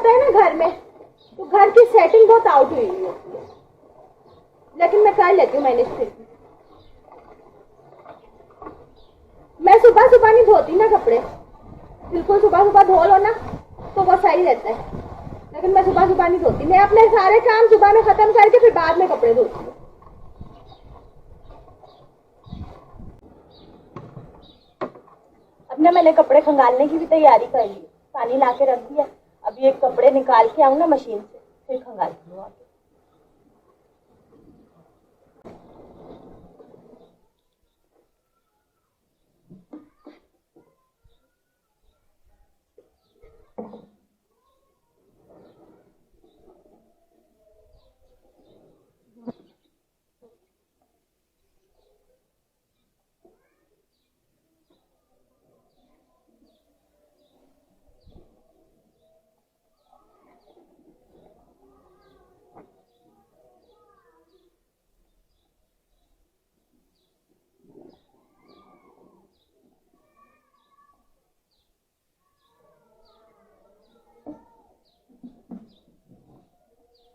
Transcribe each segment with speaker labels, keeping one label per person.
Speaker 1: होता है ना घर में, तो घर की सेटिंग बहुत आउट हुई होती है, लेकिन मैं कर लेती हूँ मैनेज फिर भी। मैं सुबह सुबह नहीं धोती ना कपड़े, बिल्कुल सुबह सुबह धो लो ना तो वो सही रहता है, लेकिन मैं सुबह सुबह नहीं धोती। मैं अपने सारे काम सुबह में खत्म करके फिर बाद में कपड़े धोती हूँ। अब ना मैंने कपड़े खंगालने की भी तैयारी कर ली, पानी ला के रख दिया। अभी एक कपड़े निकाल के आऊँ ना मशीन से, फिर खंगालती हूँ आके।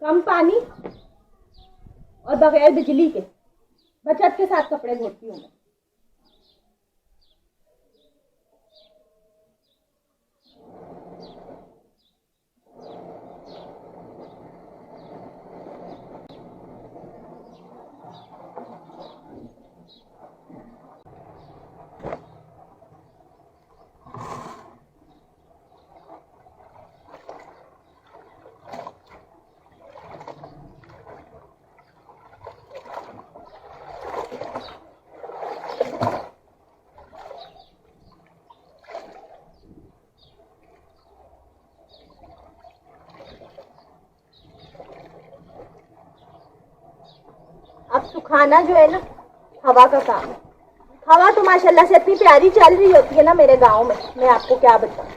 Speaker 1: कम पानी और बगैर बिजली के बचत के साथ कपड़े धोती हूँ मैं। अब सुखाना जो है ना हवा का काम है। हवा तो माशाल्लाह से इतनी प्यारी चल रही होती है ना मेरे गांव में, मैं आपको क्या बताऊं।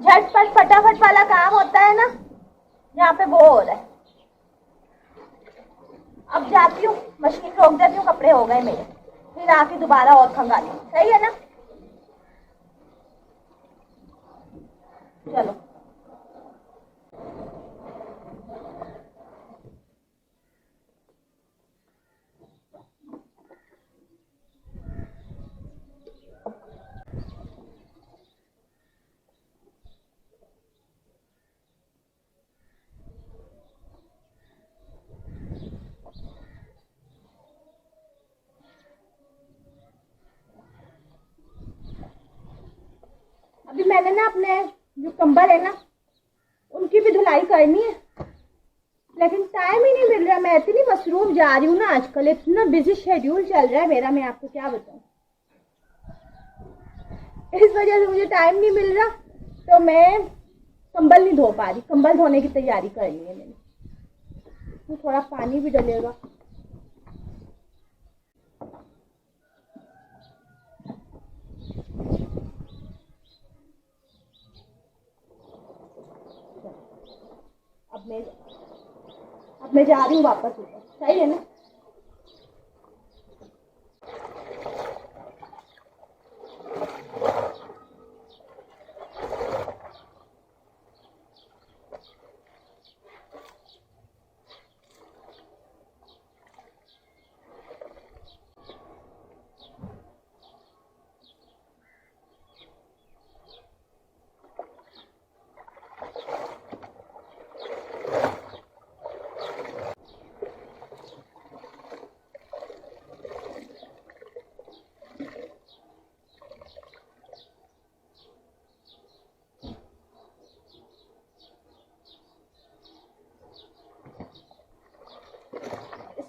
Speaker 1: झटपट फटाफट वाला काम होता है ना, यहाँ पे वो हो रहा है। अब जाती हूँ, मशीन रोक देती हूँ, कपड़े हो गए मेरे, फिर आके दोबारा और खंगाली। सही है ना? चलो। अभी मैंने ना अपने जो कंबल है ना उनकी भी धुलाई करनी है, लेकिन टाइम ही नहीं मिल रहा। मैं इतनी मसरूफ जा रही हूँ ना आजकल, इतना बिजी शेड्यूल चल रहा है मेरा, मैं आपको क्या बताऊँ। इस वजह से मुझे टाइम नहीं मिल रहा, तो मैं कंबल नहीं धो पा रही। कंबल धोने की तैयारी करनी है मैंने, तो थोड़ा पानी भी डलेगा। अब मैं जा रही हूँ वापस ऊपर। सही है ना?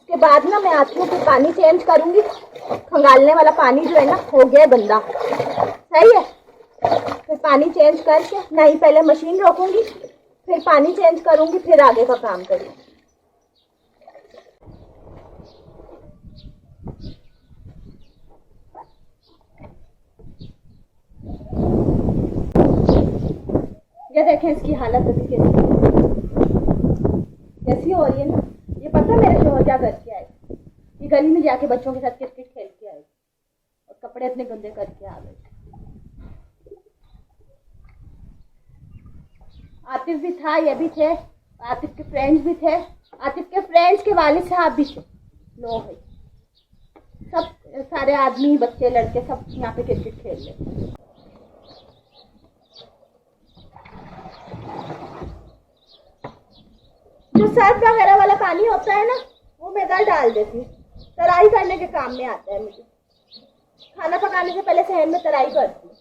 Speaker 1: के बाद ना मैं आती हूँ, फिर पानी चेंज करूंगी। खंगालने वाला पानी जो है ना हो गया गंदा। सही है? फिर पानी चेंज करके, नहीं पहले मशीन रोकूंगी, फिर पानी चेंज करूंगी, फिर आगे का काम करूंगी। ये देखें इसकी हालत अभी कैसी हो रही है ना। ये पता है मेरे शोहर क्या करके आए? ये गली में जाके बच्चों के साथ क्रिकेट खेल के आए और कपड़े अपने गंदे करके आ गए। आतिफ भी था, ये भी थे, आतिफ के फ्रेंड्स भी थे, आतिफ के फ्रेंड्स के वालिद साहब भी थे। लो भाई, सब सारे आदमी, बच्चे, लड़के सब यहाँ पे क्रिकेट खेल रहे। जो सर्फ वगैरह वाला पानी होता है ना, वो मैं इधर डाल देती हूँ, तराई करने के काम में आता है मुझे। खाना पकाने से पहले सहन में तराई करती हूँ।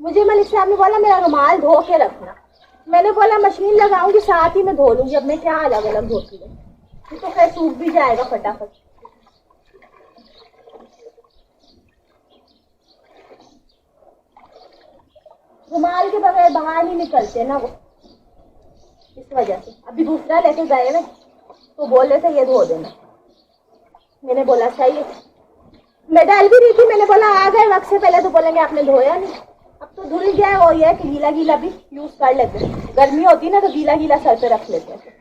Speaker 1: मुझे मलिक साहब ने बोला मेरा रुमाल धो के रखना। मैंने बोला मशीन लगाऊंगी साथ ही में धो लूंगी, अब मैं क्या अलग अलग धोती हूँ, तो खैर सूख भी जाएगा फटाफट। रुमाल के बगैर बाहर नहीं निकलते ना वो, इस वजह से। अभी दूसरा लेके गए ना तो बोल रहे थे ये धो देना। मैंने बोला सही है, मैं डाल भी रही थी, मैंने बोला आ गए वक्त से पहले तो बोलेंगे आपने धोया नहीं। अब तो धुल गया, और ये है कि गीला गीला भी यूज कर लेते हैं। गर्मी होती है ना तो गीला गीला सर पे रख लेते हैं।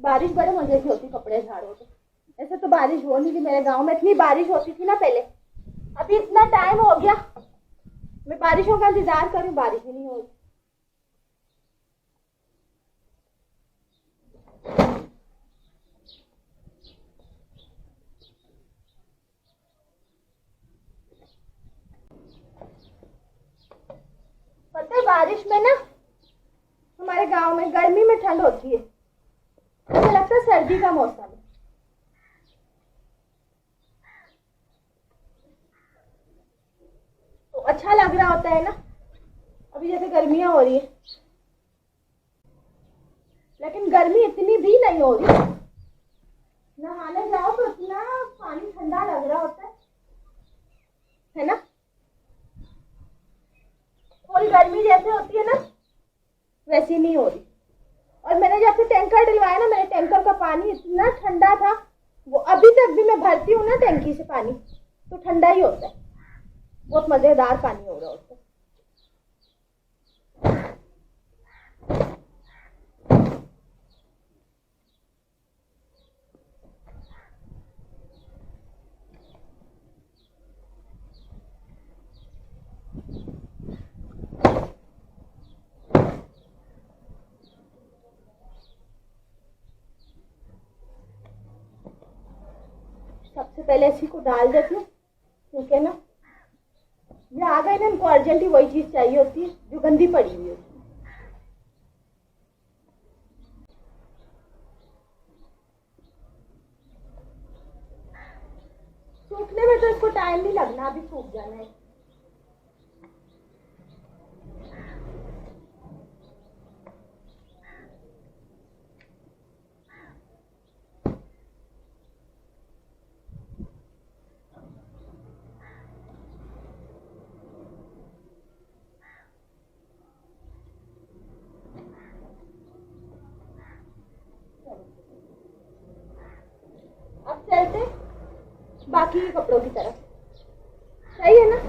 Speaker 1: बारिश बड़े मजे की होती कपड़े झाड़ो तो। ऐसे तो बारिश हो नहीं थी मेरे गांव में, इतनी बारिश होती थी ना पहले। अभी इतना टाइम हो गया मैं बारिशों का इंतजार करूं, बारिश ही नहीं हो रही। पता है बारिश में ना हमारे गांव में गर्मी में ठंड होती है, मुझे लगता है सर्दी का मौसम है। तो अच्छा लग रहा होता है ना। अभी जैसे गर्मियां हो रही है, लेकिन गर्मी इतनी भी नहीं हो रही। नहाने जाओ तो इतना पानी ठंडा लग रहा होता है ना। थोड़ी गर्मी जैसे होती है ना वैसी नहीं हो रही। और मैंने जब से टैंकर डलवाया ना, मेरे टैंकर का पानी इतना ठंडा था, वो अभी तक भी मैं भरती हूँ ना टैंकी से पानी तो ठंडा ही होता है। बहुत मजेदार पानी हो रहा होता है। सबसे पहले इसी को डाल देती हूँ, क्योंकि ना इनको अर्जेंट ही वही चीज चाहिए होती है जो गंदी पड़ी हुई होती है। सूखने में तो इसको टाइम नहीं लगना, अभी सूख जाना है। अब चलते बाकी के कपड़ों की तरफ। सही है ना?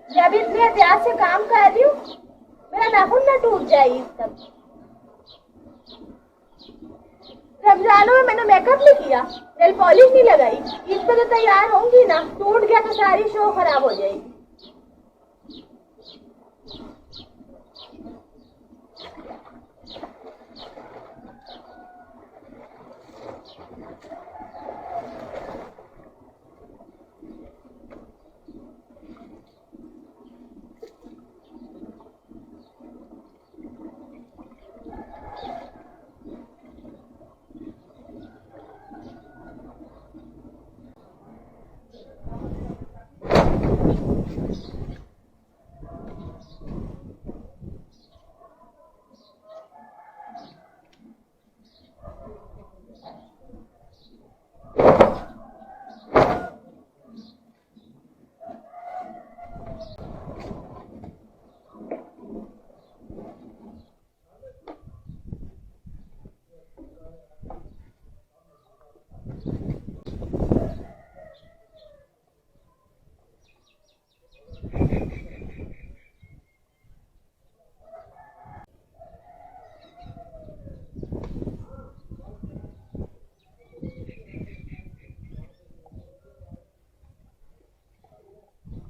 Speaker 1: जब इतने एहतियात से काम कर रही हूँ, मेरा नाखून ना टूट जाए। इस तक रमजानों में मैंने मेकअप नहीं किया, नेल पॉलिश नहीं लगाई, ईद पे तो तैयार होंगी ना, टूट गया तो सारी शो खराब हो जाएगी।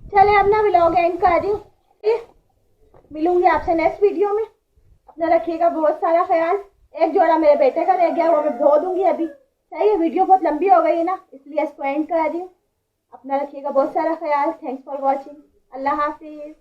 Speaker 1: चले अपना व्लॉग एंड कर रही हूँ। मिलूंगी आपसे नेक्स्ट वीडियो में। अपना रखिएगा बहुत सारा ख्याल। एक जोड़ा मेरे बेटे का रह गया, वो मैं धो दूंगी अभी। सही है, वीडियो बहुत लंबी हो गई है ना, इसलिए इसको एंड कर रही हूँ। अपना रखिएगा बहुत सारा ख्याल। Thanks for watching. Allah Hafiz.